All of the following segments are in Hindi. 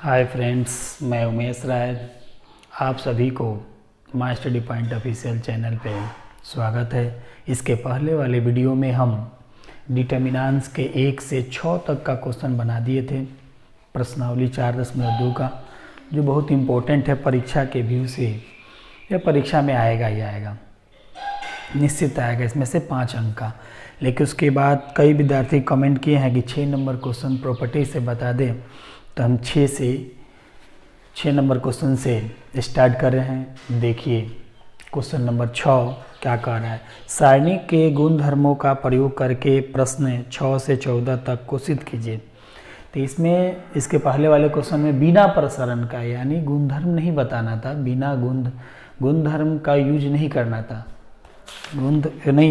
हाय फ्रेंड्स, मैं उमेश राय। आप सभी को my study point official channel पे स्वागत है। इसके पहले वाले वीडियो में हम डिटर्मिनेंट्स के 1 से 6 तक का क्वेश्चन बना दिए थे, प्रश्नावली 4.2 का, जो बहुत इम्पोर्टेंट है परीक्षा के व्यू से। यह परीक्षा में आएगा ही आएगा, निश्चित आएगा, इसमें से 5 अंक का। लेकिन उसके बाद कई विद्यार्थी कमेंट किए हैं कि 6 नंबर क्वेश्चन प्रॉपर्टी से बता दें, तो हम 6 नंबर क्वेश्चन से स्टार्ट कर रहे हैं। देखिए क्वेश्चन नंबर 6 क्या कह रहा है। सारणी के गुणधर्मों का प्रयोग करके प्रश्न 6 से 14 तक कोशित कीजिए। तो इसमें इसके पहले वाले क्वेश्चन में बिना प्रसरण का, यानी गुणधर्म नहीं बताना था, बिना गुणधर्म का यूज नहीं करना था,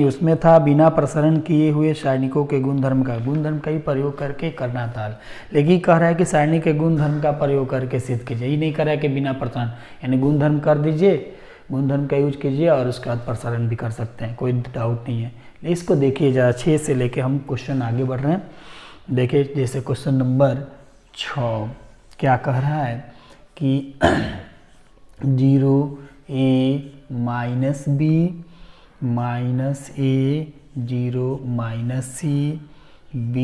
उसमें था बिना प्रसरण किए हुए सारणिकों के गुणधर्म का ही प्रयोग करके करना था। लेकिन कह रहा है कि सारणी के गुणधर्म का प्रयोग करके सिद्ध कीजिए। ये नहीं कह रहा है कि बिना प्रसरण, यानी गुणधर्म कर दीजिए, गुणधर्म का यूज कीजिए और उसके बाद प्रसरण भी कर सकते हैं, कोई डाउट नहीं है। इसको देखिए जरा, 6 से लेके हम क्वेश्चन आगे बढ़ रहे हैं। देखिए जैसे क्वेश्चन नंबर 6 क्या कह रहा है कि 0a -b -a 0 -c b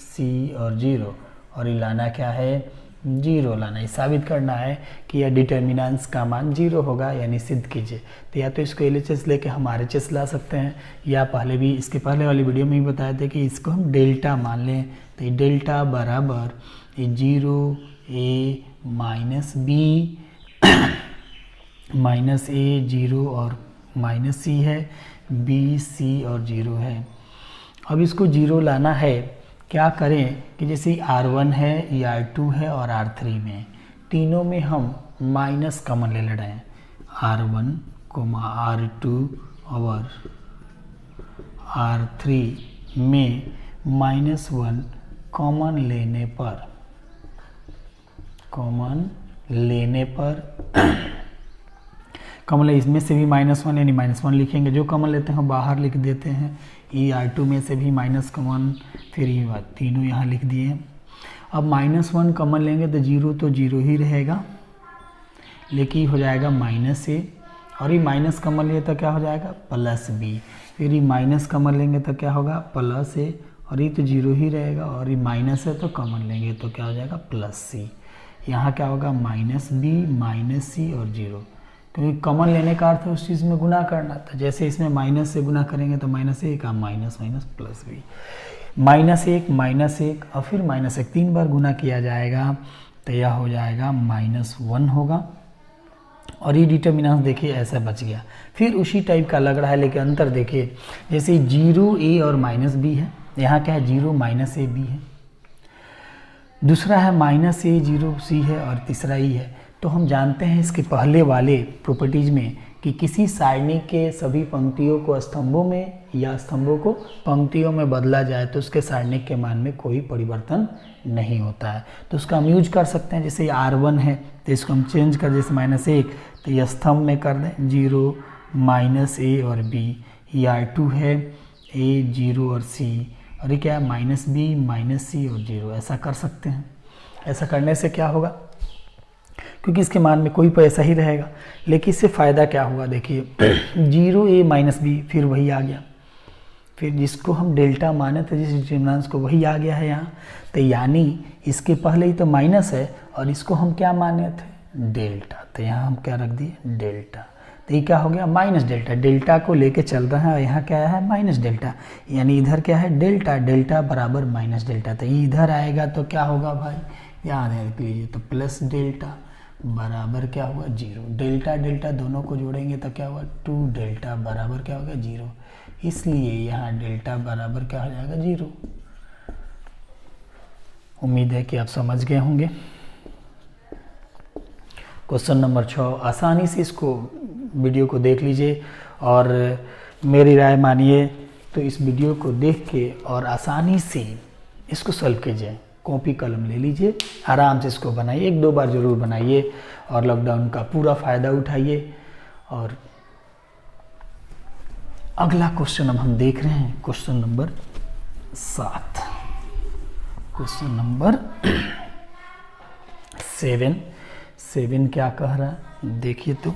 c और 0, और ये लाना क्या है, 0 लाना। ये साबित करना है कि यह डिटर्मिनेंट्स का मान 0 होगा, यानी सिद्ध कीजिए। तो या तो इसको LHS लेके हम RHS ला सकते हैं, या पहले भी इसके पहले वाली वीडियो में ही बताया था कि इसको हम डेल्टा मान लें। तो ये डेल्टा बराबर 0a -b -a 0 और -c है, b c और 0 है। अब इसको 0 लाना है, क्या करें कि जैसे R1 है, ये R2 है और R3 में, तीनों में हम माइनस कॉमन ले रहे हैं। R1, R2 और R3 में -1 कॉमन लेने पर कॉमन इसमें से भी -1, यानी -1 लिखेंगे। जो कॉमन लेते हैं बाहर लिख देते हैं। ये R2 में से भी माइनस कॉमन, फिर ये बात तीनों यहाँ लिख दिए। अब -1 कॉमन लेंगे तो 0 ही रहेगा, लेकिन हो जाएगा -a, और ये माइनस कॉमन लिए तो क्या हो जाएगा, +b। फिर ये माइनस कॉमन लेंगे तो क्या होगा, +a, और ये तो 0 ही रहेगा, और ये माइनस है तो कॉमन लेंगे तो क्या हो जाएगा, +c। यहाँ क्या होगा, -b -c और 0, क्योंकि कॉमन लेने का अर्थ है उस चीज़ में गुना करना था। जैसे इसमें माइनस से गुना करेंगे तो -a का माइनस +b, -1 और फिर -1, 3 बार गुना किया जाएगा तो यह हो जाएगा -1 होगा। और ये डिटर्मिनेंट देखिए ऐसा बच गया। फिर उसी टाइप का लग रहा है, लेकिन अंतर देखिए, जैसे 0a और -b है, यहाँ क्या है, 0 -ab है, दूसरा है -a 0c है, और तीसरा ही है। तो हम जानते हैं इसके पहले वाले प्रॉपर्टीज में कि किसी सारणी के सभी पंक्तियों को स्तंभों में या स्तंभों को पंक्तियों में बदला जाए तो उसके सारणिक के मान में कोई परिवर्तन नहीं होता है। तो उसका हम यूज कर सकते हैं। जैसे R1 है तो इसको हम चेंज कर, जैसे -1 तो ये स्तंभ में कर दें 0 -a और b। ये R2 है, a 0 और c, और ये क्या है, -b -c और 0। ऐसा कर सकते हैं। ऐसा करने से क्या होगा, क्योंकि इसके मान में कोई पैसा ही रहेगा। लेकिन इससे फ़ायदा क्या हुआ, देखिए 0a -b, फिर वही आ गया, फिर जिसको हम डेल्टा माने थे, जिस डिटर्मिनेंट्स को, वही आ गया है यहाँ। तो यानी इसके पहले ही तो माइनस है और इसको हम क्या माने थे, डेल्टा। तो यहाँ हम क्या रख दिए, डेल्टा। तो ये क्या हो गया, -डेल्टा, डेल्टा को लेके चल रहा है, और यहाँ क्या है, -डेल्टा, यानी इधर क्या है, डेल्टा बराबर -डेल्टा। तो ये इधर आएगा तो क्या होगा भाई, याद रख लीजिए, तो प्लस डेल्टा बराबर क्या हुआ, 0। डेल्टा दोनों को जोड़ेंगे तो क्या हुआ, 2 डेल्टा बराबर क्या होगा, 0। इसलिए यहाँ डेल्टा बराबर क्या हो जाएगा, 0। उम्मीद है कि आप समझ गए होंगे। क्वेश्चन नंबर 6 आसानी से इसको वीडियो को देख लीजिए, और मेरी राय मानिए तो इस वीडियो को देख के और आसानी से इसको सॉल्व कीजिए। कॉपी कलम ले लीजिए, आराम से इसको बनाइए, 1-2 बार ज़रूर बनाइए, और लॉकडाउन का पूरा फ़ायदा उठाइए। और अगला क्वेश्चन अब हम देख रहे हैं, क्वेश्चन नंबर 7। क्वेश्चन नंबर 7 क्या कह रहा है देखिए, तो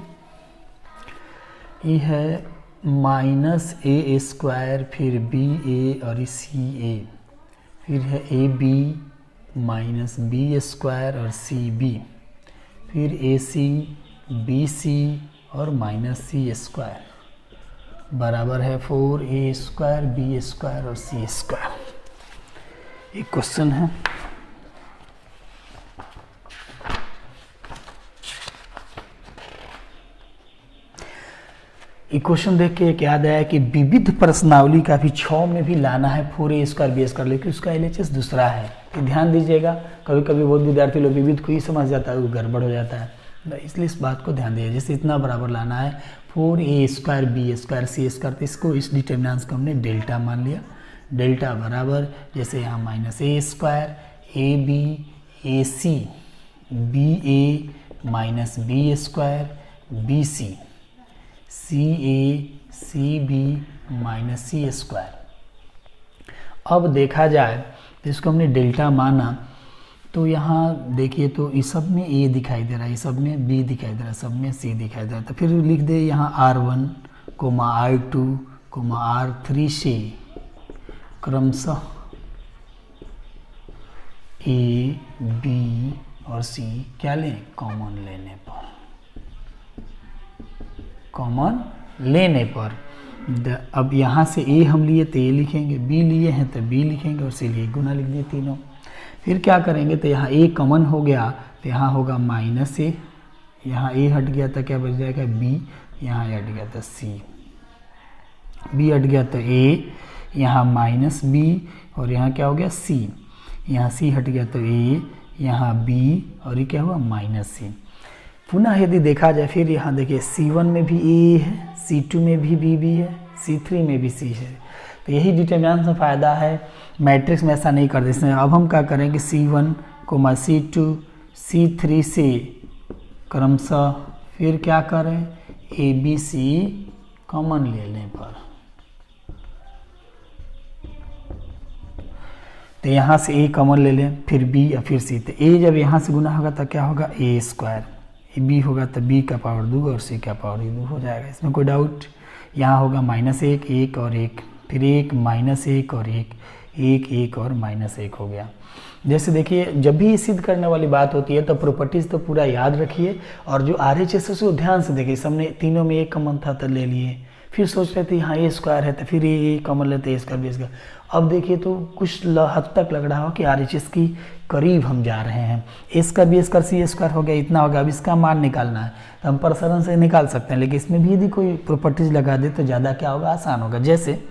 ये है -a² फिर ba और ca, फिर है ab -b² और cb, फिर ac bc और -c² बराबर है 4a² b² और c²। एक क्वेश्चन है, क्वेश्चन देख के एक याद आया कि विविध प्रश्नावली का भी 6 में भी लाना है 4a² b², लेकिन उसका LHS दूसरा है। तो ध्यान दीजिएगा, कभी कभी बहुत विद्यार्थी लोग विविध को ही समझ जाता है, वो गड़बड़ हो जाता है, इसलिए इस बात को ध्यान दीजिए। जैसे इतना बराबर लाना है 4a² b² c², तो इसको इस डिटर्मिनेंट्स को हमने डेल्टा मान लिया। डेल्टा बराबर जैसे यहाँ -a² ab ac ba -b² bc ca cb -c²। अब देखा जाए तो इसको हमने डेल्टा माना, तो यहाँ देखिए तो इस सब में a दिखाई दे रहा है, इस सब में b दिखाई दे रहा है, सब में c दिखाई दे रहा है। तो फिर लिख दे यहाँ r1, r2, r3 से क्रमशः a b और c क्या लें, कॉमन लेने पर, कॉमन लेने पर। अब यहाँ से a हम लिए तो a लिखेंगे, b लिए हैं तो b लिखेंगे और c लिए गुना लिख दिए तीनों। फिर क्या करेंगे, तो यहाँ a कॉमन हो गया तो यहाँ होगा -a, यहाँ a हट गया तो क्या बच जाएगा b, यहाँ हट गया तो c, b हट गया तो a, यहाँ -b और यहाँ क्या हो गया c, यहाँ c हट गया तो a, यहाँ b और ये क्या हुआ -c। पुनः यदि देखा जाए फिर यहाँ देखिए C1 में भी A है, C2 में भी B है, C3 में भी C है। तो यही डिटर्मिनेंट्स में फ़ायदा है, मैट्रिक्स में ऐसा नहीं कर देते। अब हम क्या करेंगे, C1, C2, C3 से क्रमशः फिर क्या करें, A B C कॉमन लेने पर। तो यहाँ से A कॉमन ले लें, फिर B या फिर C। तो A जब यहाँ से गुना होगा तो क्या होगा a², b होगा तो b का पावर 2 और c का पावर 2 हो जाएगा, इसमें कोई डाउट। यहाँ होगा -1 1 और 1, फिर 1 -1 और 1 1 1 और -1 हो गया। जैसे देखिए जब भी सिद्ध करने वाली बात होती है तो प्रॉपर्टीज तो पूरा याद रखिए, और जो RHS उसको ध्यान से देखिए। सबने तीनों में एक कॉमन था तो ले लिए, फिर सोच रहे थे यहाँ a² है तो फिर ये कॉमन लेते a² b²। अब देखिए तो कुछ हद तक लग रहा हो कि RHS की करीब हम जा रहे हैं। a² b² c² हो गया, इतना होगा। अब इसका मान निकालना है तो हम प्रसरण से निकाल सकते हैं, लेकिन इसमें भी यदि कोई प्रॉपर्टीज लगा दे तो ज़्यादा क्या होगा, आसान होगा। जैसे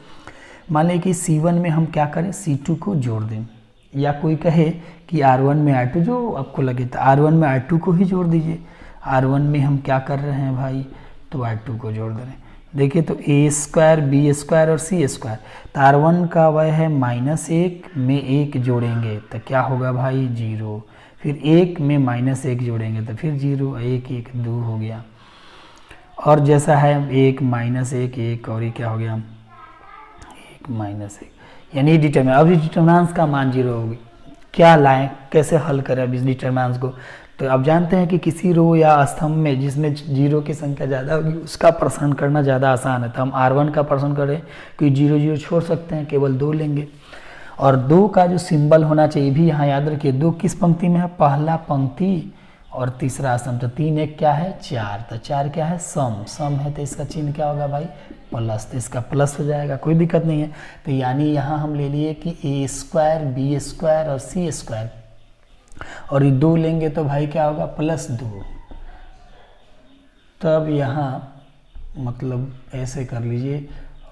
मान लें कि C1 में हम क्या करें, C2 को जोड़ दें, या कोई कहे कि R1 में R2, जो आपको लगे तो R1 में R2 को ही जोड़ दीजिए। R1 में हम क्या कर रहे हैं भाई, तो R2 को जोड़ दे रहे हैं। देखिए तो a² b² और c², तो R1 का वह है -1 में 1 जोड़ेंगे तो क्या होगा भाई 0, फिर 1 में -1 जोड़ेंगे तो फिर 0, 1 1 2 हो गया। और जैसा है 1 -1 1 और ये क्या हो गया 1 -1, यानी डिटरमिनेंट। अब डिटरमिनेंट्स का मान 0 होगी, क्या लाएं, कैसे हल करें अब इस डिटरमिनेंट्स को। तो आप जानते हैं कि किसी रो या स्तंभ में जिसमें 0 की संख्या ज़्यादा होगी उसका प्रश्न करना ज़्यादा आसान है। तो हम R1 का प्रश्न करें, कोई 0 0 छोड़ सकते हैं, केवल 2 लेंगे। और 2 का जो सिंबल होना चाहिए भी यहाँ याद रखिए, 2 किस पंक्ति में है, पहला पंक्ति और तीसरा स्तंभ। तो 3 1 क्या है 4, तो 4 क्या है सम है, तो इसका चिन्ह क्या होगा भाई प्लस, तो इसका प्लस हो जाएगा, कोई दिक्कत नहीं है। तो यानी यहाँ हम ले लिए कि a² b² और c², और ये 2 लेंगे तो भाई क्या होगा +2। तब यहाँ मतलब ऐसे कर लीजिए।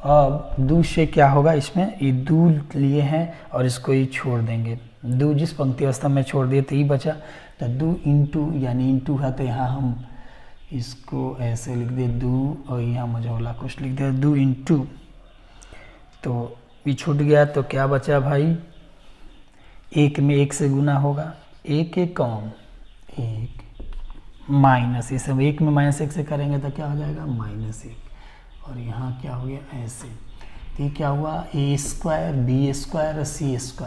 अब 2 से क्या होगा, इसमें ये 2 लिए हैं और इसको ये छोड़ देंगे, 2 जिस पंक्ति अवस्था में छोड़ दिए तो ये बचा। तो 2 इंटू यानी इंटू है, तो यहाँ हम इसको ऐसे लिख दिए 2 और यहाँ मझौला कुछ लिख दिया 2 इंटू, तो ये छूट गया। तो क्या बचा भाई, 1 में 1 से गुना होगा, 1 1 कौन 1 माइनस, ये सब 1 में -1 से करेंगे तो क्या हो जाएगा -1, और यहाँ क्या हो गया ऐसे। तो ये क्या हुआ a² b² और c²,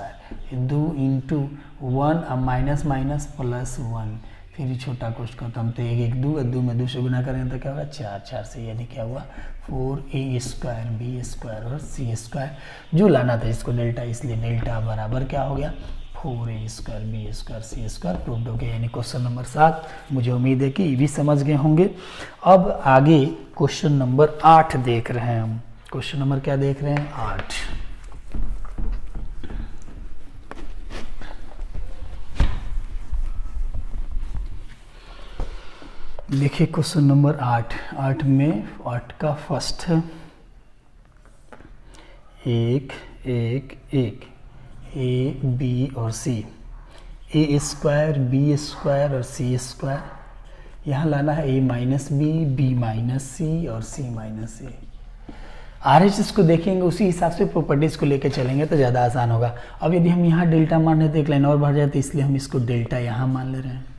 2 इंटू 1 अब माइनस माइनस +1, फिर ही छोटा कोष्ठ खत्म। तो 1 1 2 2 में 2 से गुना करेंगे तो क्या होगा 4 4 से, यानी क्या हुआ 4a स्क्वायर बी स्क्वायर और सी स्क्वायर। जो लाना था इसको डेल्टा, इसलिए डेल्टा बराबर क्या हो गया 4a स्क्वायर बी स्क्वायर सी स्क्वायर प्रूव्ड हो गया। यानी क्वेश्चन नंबर 7 मुझे उम्मीद है कि ये भी समझ गए होंगे। अब आगे क्वेश्चन नंबर 8 देख रहे हैं हम। क्वेश्चन नंबर क्या देख रहे हैं 8। देखिए क्वेश्चन नंबर 8 में 8 का फर्स्ट है 1 1 1 ए बी और सी, ए स्क्वायर बी स्क्वायर और सी स्क्वायर। यहाँ लाना है ए माइनस बी माइनस सी और सी माइनस ए। RHS को देखेंगे उसी हिसाब से प्रॉपर्टीज़ को लेकर चलेंगे तो ज़्यादा आसान होगा। अब यदि हम यहाँ डेल्टा मान रहे तो एक लाइन और बढ़ जाए, तो इसलिए हम इसको डेल्टा यहाँ मान ले रहे हैं।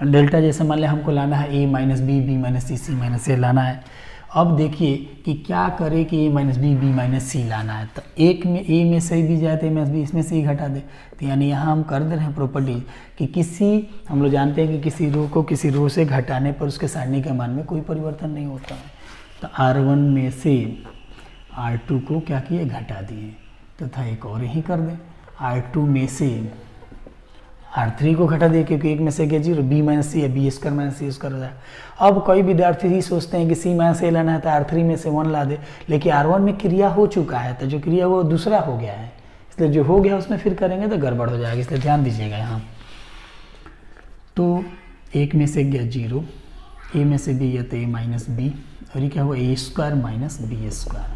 डेल्टा जैसे मान लिया हमको लाना है ए माइनस बी माइनस सी माइनस ए लाना है। अब देखिए कि क्या करे कि ए माइनस बी माइनस सी लाना है, तो एक में ए में से भी जाए तो ए माइनस बी इसमें से ही घटा दे। तो यानी यहाँ हम कर दे रहे हैं प्रॉपर्टी कि किसी, हम लोग जानते हैं कि किसी रो को किसी रो से घटाने पर उसके सारणी के मान में कोई परिवर्तन नहीं होता है। तो R1 में से R2 को क्या किए घटा दिए, तथा एक और ही कर दें R2 में से R3 को घटा दिए, क्योंकि एक में से गया 0, बी माइनस सी है, बी स्क्वायर माइनस सी स्क्वायर हो जाएगा। अब कई विद्यार्थी ही सोचते हैं कि सी माइनस ए लाना है तो R3 में से 1 ला दे, लेकिन R1 में क्रिया हो चुका है, तो जो क्रिया वो दूसरा हो गया है, इसलिए जो हो गया उसमें फिर करेंगे तो गड़बड़ हो जाएगा, इसलिए ध्यान दीजिएगा यहाँ। तो एक में से गया 0, ए में से बी गया तो ए माइनस बी, और ये क्या हुआ ए स्क्वायर माइनस बी स्क्वायर।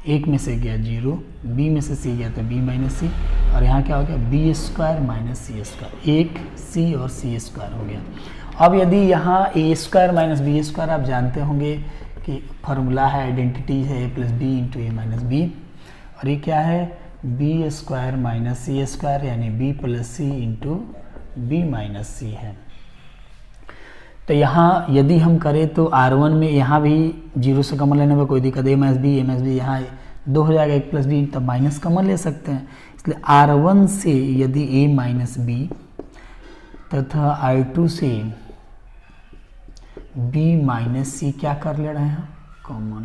एक में से गया 0, बी में से सी गया तो बी माइनस सी, और यहाँ क्या हो गया बी स्क्वायर माइनस सी स्क्वायर, एक सी और सी स्क्वायर हो गया। अब यदि यहाँ ए स्क्वायर माइनस बी स्क्वायर आप जानते होंगे कि फार्मूला है, आइडेंटिटी है ए प्लस बी इंटू ए माइनस बी, और ये क्या है बी स्क्वायर माइनस सी स्क्वायर, यानी बी प्लस सी इंटू बी माइनस सी है। तो यहाँ यदि हम करें तो R1 में यहाँ भी 0 से कॉमन लेने में कोई दिक्कत, ए माइनस बी यहाँ 2 हो जाएगा, 1 प्लस बी, तब माइनस कॉमन ले सकते हैं। इसलिए R1 से यदि ए माइनस बी तथा R2 से बी माइनस सी क्या कर ले रहे हैं कॉमन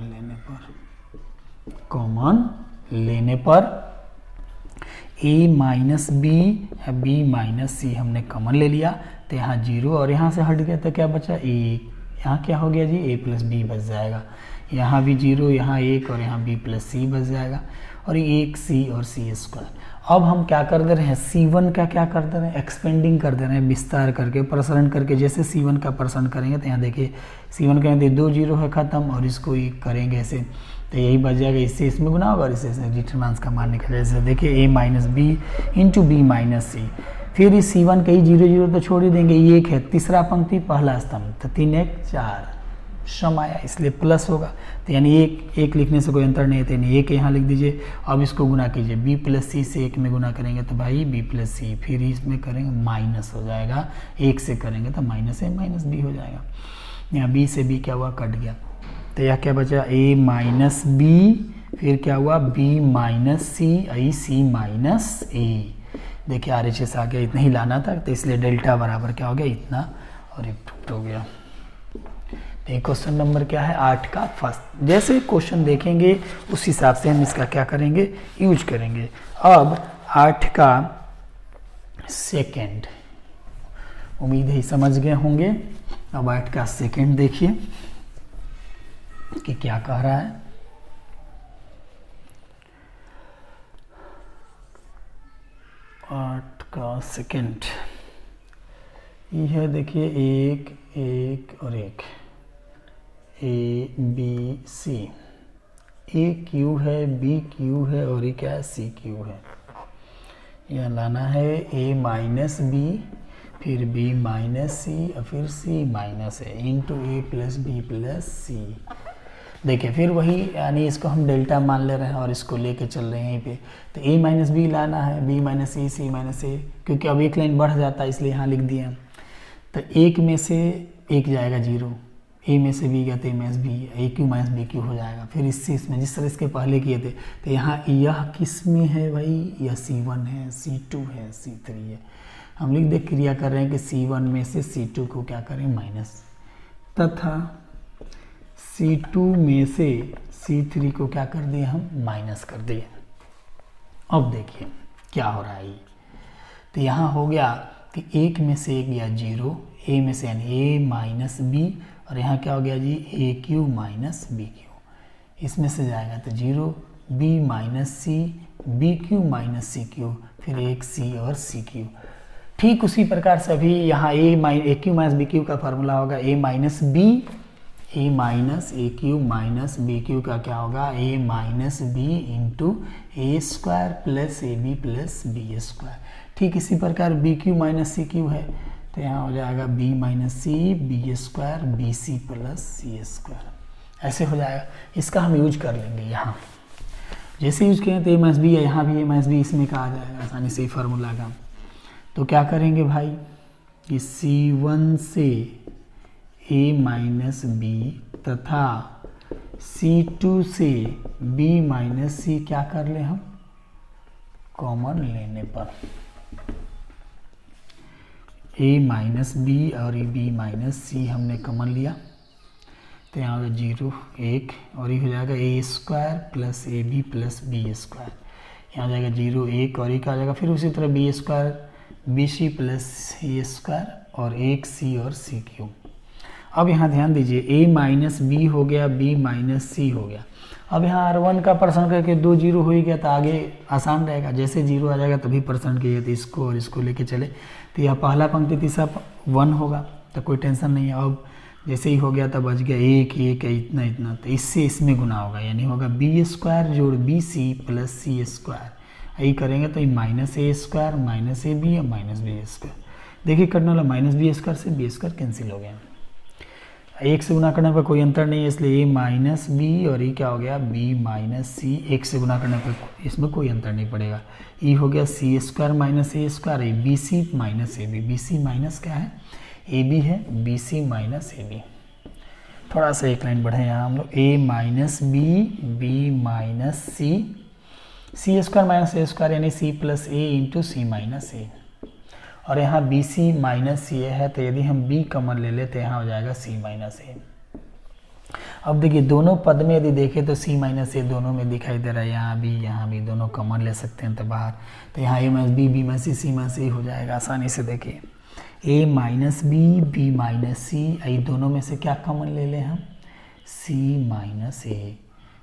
लेने पर ए माइनस बी माइनस सी हमने कॉमन ले लिया, तो यहाँ 0 और यहाँ से हट गया तो क्या बचा 1, यहाँ क्या हो गया जी ए प्लस बी बच जाएगा, यहाँ भी 0, यहाँ 1 और यहाँ बी प्लस सी बच जाएगा, और ये 1 सी और सी स्क्वायर। अब हम क्या कर दे रहे हैं C1 का क्या कर दे रहे हैं एक्सपेंडिंग कर दे रहे हैं, विस्तार करके प्रसारण करके। जैसे C1 का प्रसारण करेंगे तो यहाँ देखिए C1 करेंगे तो 2 0 है ख़त्म, और इसको करेंगे ऐसे तो यही बच जाएगा, इससे इसमें गुना होगा और इससे डिटरमिनेंट्स का मान निकल जाएगा। जैसे देखिए A minus B into B minus C, फिर इस C1 का ही 0 0 तो छोड़ ही देंगे, ये 1 है तीसरा पंक्ति पहला स्तंभ, तो 3 1 4 सम आया, इसलिए प्लस होगा। तो यानी एक लिखने से कोई अंतर नहीं है, यानी 1 यहाँ लिख दीजिए। अब इसको गुना कीजिए, बी प्लस सी से 1 में गुना करेंगे तो भाई बी प्लस सी, फिर इसमें करेंगे माइनस हो जाएगा, 1 से करेंगे तो माइनस ए माइनस बी हो जाएगा। यहाँ बी से बी क्या हुआ कट गया, तो यह क्या बचा ए माइनस बी, फिर क्या हुआ बी माइनस सी, आई सी माइनस ए। देखिए RHS आ गया, इतना ही लाना था, तो इसलिए डेल्टा बराबर क्या हो गया इतना, और एक टूट हो गया। तो क्वेश्चन नंबर क्या है 8 का फर्स्ट। जैसे क्वेश्चन देखेंगे उस हिसाब से हम इसका क्या करेंगे यूज करेंगे। अब 8 का सेकंड, उम्मीद है समझ गए होंगे। अब 8 का सेकंड देखिए कि क्या कह रहा है। आठ का सेकंड ये है, देखिए 1 1 और 1 a B c, a cube है बी क्यू है और ये क्या है सी क्यू है। यह लाना है ए माइनस बी, फिर बी माइनस सी और फिर सी माइनस ए इंटू ए प्लस बी प्लस सी। देखिए फिर वही, यानी इसको हम डेल्टा मान ले रहे हैं और इसको लेके चल रहे हैं यहीं पे। तो ए माइनस बी लाना है, बी माइनस सी माइनस ए, क्योंकि अब एक लाइन बढ़ जाता है इसलिए यहाँ लिख दिए हम। तो 1 में से 1 जाएगा 0, ए में से बी गया तो ए माइनस बी, ए क्यू माइनस बी क्यू हो जाएगा। फिर इससे इसमें जिस तरह इसके पहले किए थे, तो यहाँ यह किस में है भाई, यह C1 है, C2 है, C3 है, हम लिख दे क्रिया कर रहे हैं कि C1 में से C2 को क्या करें माइनस, तथा C2 में से C3 को क्या कर दिए हम माइनस कर दिए। अब देखिए क्या हो रहा है ये, तो यहाँ हो गया कि एक में से एक गया 0, ए में से यानी a माइनस बी, और यहाँ क्या हो गया जी A cube minus B cube, इसमें से जाएगा तो 0, b minus C, B cube minus C cube, फिर एक c और सी क्यू। ठीक उसी प्रकार से अभी यहाँ A cube minus B cube का फार्मूला होगा a minus B, A minus A cube minus B cube का क्या होगा a minus B into A square plus A B plus B square. ठीक इसी प्रकार B cube minus C cube है, तो यहाँ हो जाएगा b minus C B square B सी प्लस सी स्क्वायर, ऐसे हो जाएगा। इसका हम यूज कर लेंगे यहाँ, जैसे यूज करें तो a माइनस बी है, यहाँ भी a माइनस बी इसमें कहा जाएगा आसानी से फार्मूला का। तो क्या करेंगे भाई कि C1 से a माइनस बी तथा C2 से b माइनस सी क्या कर ले हम कॉमन लेने पर, a माइनस बी और b माइनस सी हमने कॉमन लिया, तो यहाँ होगा 0 1, और ये हो जाएगा a square plus A B plus B square, यहाँ हो जाएगा 0 1, और ये क्या हो जाएगा फिर उसी तरह बी स्क्वायर बी सी प्लस सी स्क्वायर और एक सी और सी क्यू। अब यहाँ ध्यान दीजिए a माइनस बी हो गया, b माइनस सी हो गया। अब यहाँ R1 का परसेंट करके 2 0 हो ही गया, तो आगे आसान रहेगा, जैसे 0 आ जाएगा तभी परसेंट किए, तो इसको और इसको लेके चले, तो यह पहला पंक्ति तीसरा 1 होगा, तो कोई टेंशन नहीं है। अब जैसे ही हो गया तब बच गया 1 1 इतना इतना, तो इससे इसमें गुना होगा, यानी होगा बी स्क्वायर जोड़ बी सी प्लस सी स्क्वायर। यही करेंगे तो ये माइनस ए स्क्वायर माइनस ए बी और माइनस बी स्क्वायर। देखिए करने वाला माइनस बी स्क्वायर से बी स्क्वायर कैंसिल हो गया, एक से गुना करने पर कोई अंतर नहीं है, इसलिए ए माइनस बी और ये क्या हो गया बी माइनस सी, एक से गुना करने पर इसमें कोई अंतर नहीं पड़ेगा। ये हो गया C square minus A square, A B C minus A B, B C minus क्या है ए बी है, बी सी माइनस ए बी। थोड़ा सा एक लाइन बढ़े यहाँ हम लोग, A minus B B minus C, C square minus A square यानी C plus A into C minus A, और यहाँ बी सी माइनस सी है, तो यदि हम b कॉमन ले लेते हैं यहाँ हो जाएगा c माइनस ए। अब देखिए दोनों पद में यदि देखें तो c माइनस ए दोनों में दिखाई दे रहा है, यहाँ भी दोनों कॉमन ले सकते हैं तो बाहर, तो यहाँ a minus B B minus C C minus A हो जाएगा आसानी से। देखिए a minus B B minus C, ये दोनों में से क्या कॉमन ले लें हम c माइनस ए,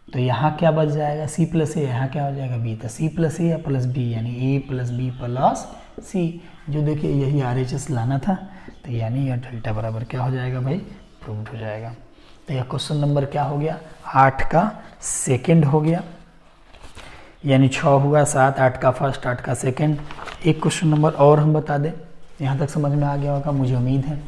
तो यहाँ क्या बच जाएगा c प्लस ए, यहाँ क्या हो जाएगा b, तो c प्लस ए या प्लस बी यानी a प्लस बी प्लस सी, जो देखिए यही RHS लाना था, तो यानी यह डेल्टा बराबर क्या हो जाएगा भाई प्रूव्ड हो जाएगा। तो यह क्वेश्चन नंबर क्या हो गया 8 का सेकंड हो गया, यानी 6 हुआ 7, 8 का फर्स्ट 8 का सेकंड। एक क्वेश्चन नंबर और हम बता दें, यहाँ तक समझ में आ गया होगा मुझे उम्मीद है।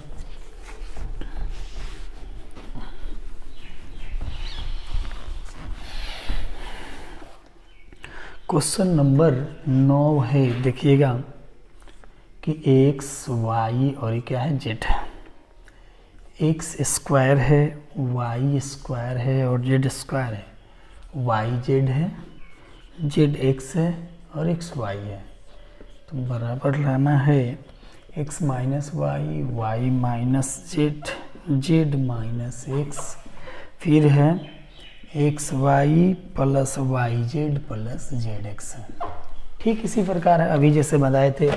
क्वेश्चन नंबर 9 है, देखिएगा कि x y और ये क्या है z है, x स्क्वायर है y स्क्वायर है और z स्क्वायर है, y z है z x है और x y है, तो बराबर लाना है x minus y y minus z z minus x, फिर है x y plus y z plus z x. ठीक इसी प्रकार है अभी जैसे बताए थे,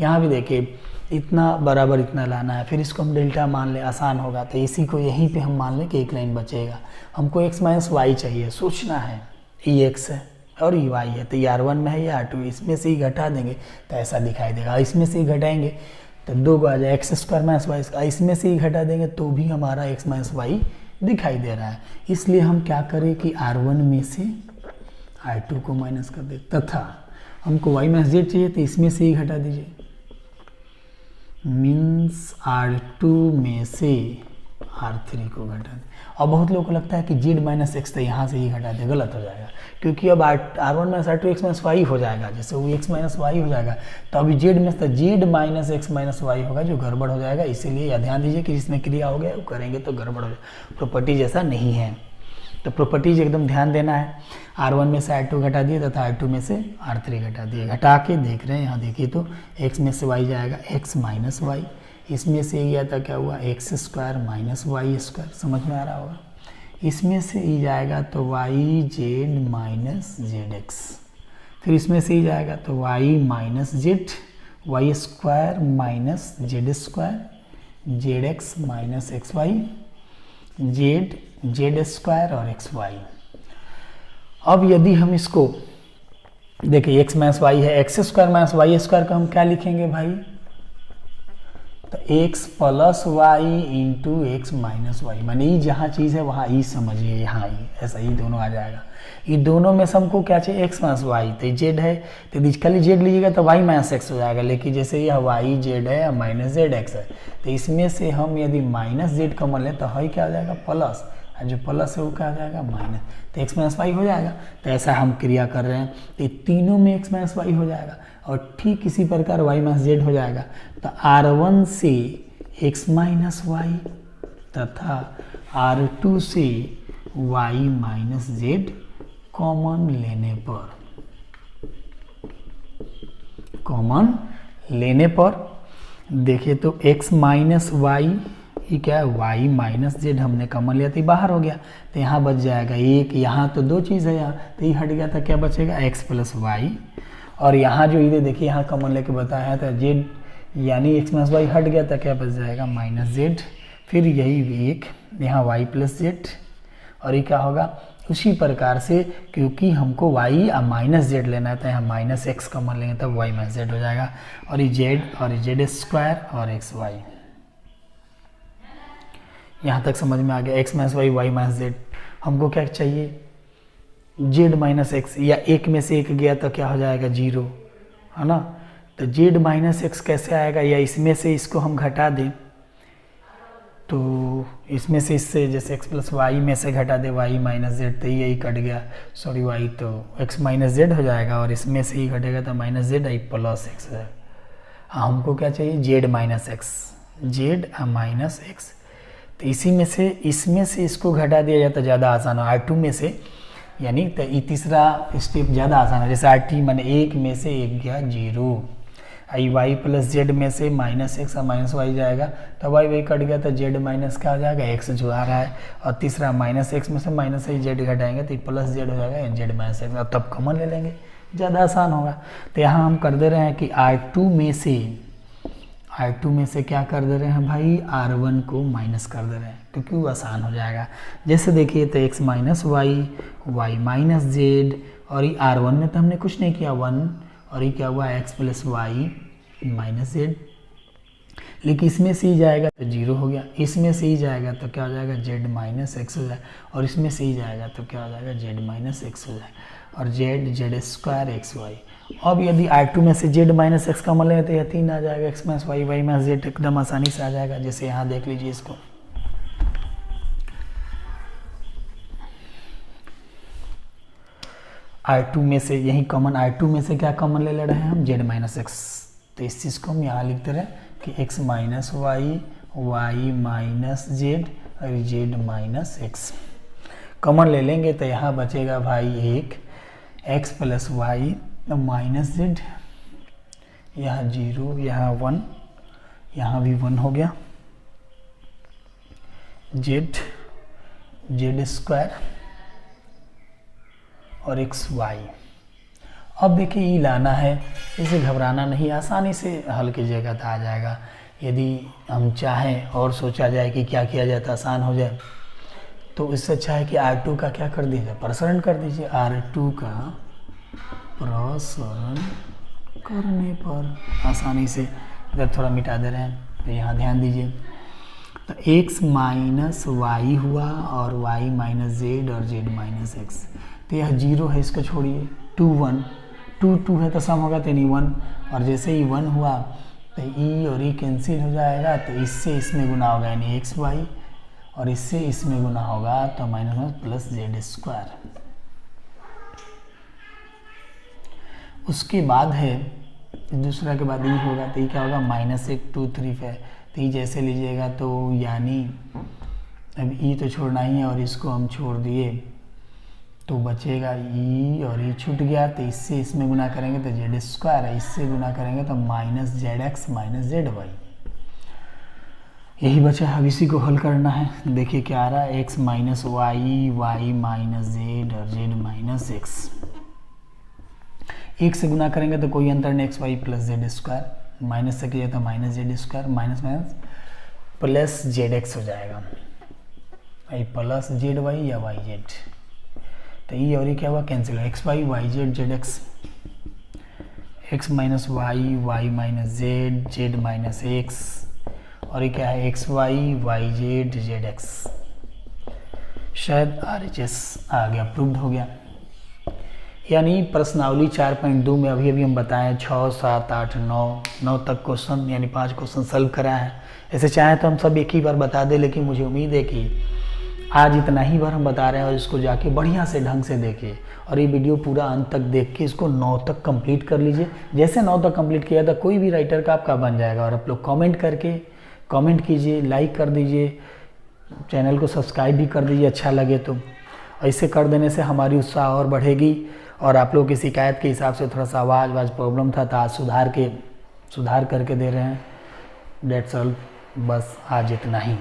यहाँ भी देखिए इतना बराबर इतना लाना है, फिर इसको हम डेल्टा मान लें आसान होगा, तो इसी को यहीं पे हम मान लें कि एक लाइन बचेगा। हमको x माइनस वाई चाहिए, सोचना है ई x है और ई y है, तो ये R1 में है या R2, इसमें से ही घटा देंगे तो ऐसा दिखाई देगा, इसमें से ही घटाएंगे तो 2 को आ जाए एक्स स्क्वायर माइनस वाई, इसमें से ही घटा देंगे तो भी हमारा x माइनस वाई दिखाई दे रहा है। इसलिए हम क्या करें कि R1 में से R2 को माइनस कर दे, तथा हमको y माइनस जेड चाहिए तो इसमें से ही घटा दीजिए, मीन्स R2 में से R3 को घटा दें। और बहुत लोगों को लगता है कि जेड माइनस एक्स तो यहाँ से ही घटा दे, गलत हो जाएगा, क्योंकि अब R1 minus R2 x minus Y हो जाएगा, जैसे वो एक्स माइनस वाई हो जाएगा, तो अभी जेड में तो z minus x minus y होगा जो गड़बड़ हो जाएगा। इसीलिए ध्यान दीजिए कि जिसमें क्रिया हो गया वो करेंगे तो गड़बड़ हो जाएगा, प्रॉपर्टी जैसा नहीं है। तो प्रॉपर्टीज एकदम ध्यान देना है। R1 में से R2 घटा दिए तथा R2 में से R3 घटा दिए। घटा के देख रहे हैं यहाँ देखिए तो x में से y जाएगा x माइनस वाई, इसमें से ये गया था क्या हुआ x square minus y square, समझ में आ रहा होगा। इसमें से ये जाएगा तो y z minus z x, फिर इसमें से ये जाएगा तो y minus z y square minus z square z x minus x y z z square और एक्स वाई। अब यदि हम इसको देखिए एक्स माइनस वाई है, x square minus y square का हम क्या लिखेंगे भाई, तो x plus y into x minus y, माने ये जहाँ चीज़ है वहाँ ई समझिए, यहाँ ई ऐसा ही दोनों आ जाएगा। ये दोनों में से हमको क्या चाहिए एक्स माइनस वाई, तो जेड है तो खाली जेड लीजिएगा तो वाई माइनस एक्स हो जाएगा, लेकिन जैसे यह वाई जेड है या माइनस जेड एक्स है तो इसमें से हम यदि माइनस जेड कॉमन लें तो है क्या हो जाएगा प्लस, और जो प्लस है वो क्या हो जाएगा माइनस, तो एक्स माइनस वाई हो जाएगा। तो ऐसा हम क्रिया कर रहे हैं तो तीनों में एक्स माइनस वाई हो जाएगा और ठीक इसी प्रकार वाई माइनस जेड हो जाएगा। तो R1 से एक्स माइनस वाई तथा R2 से वाई माइनस जेड कॉमन लेने पर देखिए तो x माइनस वाई ये क्या है y माइनस जेड हमने कॉमन लिया तो बाहर हो गया, तो यहाँ बच जाएगा एक, यहाँ तो दो चीज़ है यहाँ तो ये हट गया था, क्या बचेगा x प्लस वाई, और यहाँ जो इधर देखिए यहाँ कॉमन लेके बताया था जेड यानी x माइनस वाई हट गया था, क्या बच जाएगा माइनस जेड, फिर यही एक यहाँ वाई प्लस जेड, और ये क्या होगा उसी प्रकार से क्योंकि हमको y और माइनस जेड लेना है तो यहाँ माइनस एक्स कॉमन लेंगे तब y माइनस जेड हो जाएगा, और ये जेड और जेड स्क्वायर और एक्स वाई। यहाँ तक समझ में आ गया, x minus y y minus z. हमको क्या चाहिए जेड माइनस एक्स, या एक में से एक गया तो क्या हो जाएगा जीरो, है ना। तो जेड माइनस एक्स कैसे आएगा, या इसमें से इसको हम घटा दें तो इसमें से इससे जैसे x प्लस वाई में से घटा दे y माइनस जेड तो यही कट गया, सॉरी y तो x माइनस जेड हो जाएगा और इसमें से ही घटेगा तो minus Z I plus x है। हमको क्या चाहिए Z minus x, Z minus x, तो इसी में से इसमें से इसको घटा दिया जाता ज़्यादा आसान हो R2 में से, यानी तो ये तीसरा स्टेप ज़्यादा आसान है। जैसे RT माने एक में से एक गया जीरो, आई वाई प्लस जेड में से माइनस एक्स और माइनस वाई जाएगा तो वाई वाई कट गया तो जेड माइनस क्या हो जाएगा एक्स जो आ रहा है, और तीसरा माइनस एक्स में से माइनस आई जेड घटाएंगे तो प्लस जेड हो जाएगा जेड माइनस एक्स, और तब कॉमन ले लेंगे ज़्यादा आसान होगा। तो यहाँ हम कर दे रहे हैं कि R2 में से क्या कर दे रहे हैं भाई R1 को माइनस कर दे रहे हैं क्योंकि वो आसान हो जाएगा। जैसे देखिए तो x minus y y minus z, और ये R1 में तो हमने कुछ नहीं किया 1, और ये क्या हुआ x plus y minus z, लेकिन इसमें से ही जाएगा तो जीरो हो गया, इसमें से ही जाएगा तो क्या हो जाएगा जेड माइनस एक्स हो जाएगा, और इसमें से ही जाएगा तो क्या हो जाएगा जेड माइनस एक्स हो जाएगा, और z z square x y. अब यदि R2 में से जेड माइनस एक्स का मान लें तो यह 3 आ जाएगा, x minus y y minus z एकदम आसानी से आ जाएगा। जैसे यहाँ देख लीजिए इसको R2 में से यही कॉमन, R2 में से क्या कॉमन ले रहे हैं हम जेड माइनस एक्स, तो इस चीज़ को हम यहाँ लिखते रहे कि x minus y y minus z और जेड माइनस एक्स कॉमन ले लेंगे तो यहाँ बचेगा भाई एक x plus y minus z, यहाँ जीरो यहाँ 1, यहाँ भी 1 हो गया, जेड जेड स्क्वायर और एक्स वाई। अब देखिए ये लाना है, इसे घबराना नहीं, आसानी से हल कीजिएगा तो आ जाएगा। यदि हम चाहें और सोचा जाए कि क्या किया जाए तो आसान हो जाए तो इससे अच्छा है कि R2 का क्या कर दीजिए प्रसारण कर दीजिए। R2 का प्रसारण करने पर आसानी से इधर थोड़ा मिटा दे रहे हैं तो यहाँ ध्यान दीजिए, तो x माइनस वाई हुआ और y माइनस जेड और z माइनस एक्स, तो यह जीरो है इसको छोड़िए, 2 1 2 2 है तो सम होगा तो नहीं 1, और जैसे ही 1 हुआ तो e और e कैंसिल हो जाएगा तो इससे इसमें गुना होगा यानी एक्स वाई, और इससे इसमें गुना होगा तो माइनस प्लस जेड स्क्वायर। उसके बाद है दूसरा के बाद ये होगा तो ये क्या होगा माइनस 1 2 3 है, तो ये जैसे लीजिएगा तो यानी अब ई तो छोड़ना ही है और इसको हम छोड़ दिए तो बचेगा ई और ये छूट गया, तो इससे इसमें गुना करेंगे तो जेड स्क्वायर है, इससे गुना करेंगे तो minus z x minus z y, यही बचा है। अब इसी को हल करना है। देखिए क्या आ रहा है, x minus y, y minus z और जेड माइनस एक्स। एक से गुना करेंगे तो कोई अंतर नहीं, x y plus z square, minus से किया तो minus z square minus minus plus z x हो जाएगा, भाई प्लस जेड वाई या वाई जेड, तो ये और ये क्या हुआ, cancel, x y z z x, x minus y minus z z minus x, और ये क्या है, x y z z x. शायद RHS आ गया, प्रूव्ड हो गया। यानी प्रश्नावली 4.2 में अभी हम बताएं 6, 7, 8, 9 तक क्वेश्चन, यानी 5 क्वेश्चन सॉल्व करा है। ऐसे चाहे तो हम सब एक ही बार बता दें, लेकिन मुझे उम्मीद है कि आज इतना ही बार हम बता रहे हैं और इसको जाके बढ़िया से ढंग से देखिए और ये वीडियो पूरा अंत तक देख के इसको 9 तक कंप्लीट कर लीजिए। जैसे 9 तक कंप्लीट किया था कोई भी राइटर का आपका बन जाएगा। और आप लोग कमेंट कीजिए, लाइक कर दीजिए, चैनल को सब्सक्राइब भी कर दीजिए अच्छा लगे तो। ऐसे कर देने से हमारी उत्साह और बढ़ेगी। और आप लोगों की शिकायत के हिसाब से थोड़ा सा आवाज़ प्रॉब्लम था तो आज सुधार करके दे रहे हैं। डेट्स ऑल, बस आज इतना ही।